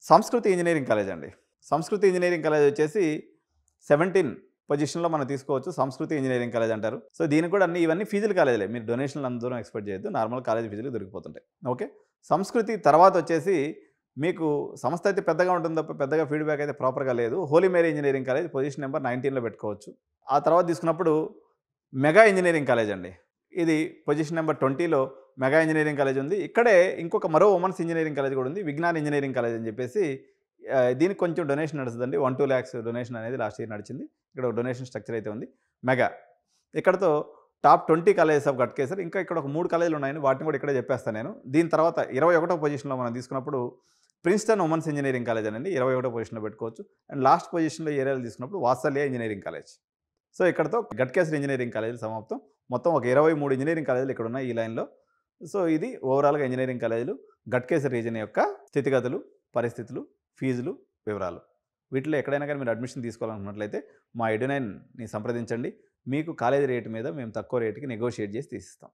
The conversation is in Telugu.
సంస్కృతి ఇంజినీరింగ్ కాలేజ్ అండి. సంస్కృతి ఇంజినీరింగ్ కాలేజ్ వచ్చేసి 17 పొజిషన్‌లో మనం తీసుకోవచ్చు. సంస్కృతి ఇంజినీరింగ్ కాలేజ్ అంటారు. సో, దీనికి కూడా ఇవన్నీ ఫీజుల కాలేజీలే. మీరు డొనేషన్‌లు అంత దూరం ఎక్స్‌పెక్ట్ చేయొద్దు. నార్మల్ కాలేజ్ ఫీజులు దొరికిపోతుంటాయి. ఓకే. సంస్కృతి తర్వాత వచ్చేసి మీకు సంస్థ అయితే పెద్దగా ఉంటుంది తప్ప పెద్దగా ఫీడ్‌బ్యాక్ అయితే ప్రాపర్‌గా లేదు. Holy Mary engineering college position number 19లో పెట్టుకోవచ్చు. ఆ తర్వాత తీసుకున్నప్పుడు మెగా ఇంజినీరింగ్ కాలేజ్ అండి. ఇది పొజిషన్ నంబర్ 20లో మెగా ఇంజినీరింగ్ కాలేజ్ ఉంది. ఇక్కడే ఇంకొక మరో వుమెన్స్ ఇంజినీరింగ్ కాలేజ్ కూడా ఉంది. విజ్ఞాన్ ఇంజినీరింగ్ కాలేజ్ అని చెప్పేసి దీనికి కొంచెం డొనేషన్ నడుస్తదండి. 1, 2 లాక్స్ డొనేషన్ అనేది లాస్ట్ ఇయర్ నడిచింది. ఇక్కడ ఒక డొనేషన్ స్ట్రక్చర్ అయితే ఉంది. మెగా. ఇక్కడితో టాప్ 20 కాలేజెస్ ఆఫ్ గట్కేసర్. ఇంకా ఇక్కడ ఒక 3 కాలేజీలు ఉన్నాయండి. వాటిని కూడా ఇక్కడే చెప్పేస్తాను నేను. దీని తర్వాత 21వ పొజిషన్‌లో మనం తీసుకున్నప్పుడు ప్రిన్స్‌టన్ వుమెన్స్ ఇంజినీరింగ్ కాలేజ్ అనండి 21వ పొజిషన్‌లో పెట్టుకోవచ్చు. అండ్ లాస్ట్ పొజిషన్‌లో ఏరియాలో తీసుకున్నప్పుడు వాత్సల్య ఇంజినీరింగ్ కాలేజ్. సో, ఇక్కడితో గట్కేసర్ ఇంజినీరింగ్ కాలేజీలు సమాప్తం. మొత్తం ఒక 23 ఇంజినీరింగ్ కాలేజీలు ఇక్కడ ఉన్నాయి ఈ లైన్‌లో. సో, ఇది ఓవరాల్‌గా ఇంజినీరింగ్ కాలేజీలు, గట్కేసర్ రీజియన్ యొక్క స్థితిగతులు, పరిస్థితులు, ఫీజులు, వివరాలు. వీటిలో ఎక్కడైనా కానీ మీరు అడ్మిషన్ తీసుకోవాలనుకున్నట్లయితే మా ఎడ్యునైన్‌ని సంప్రదించండి. మీకు కాలేజీ రేట్ మీద మేము తక్కువ రేట్‌కి నెగోషియేట్ చేసి తీసిస్తాం.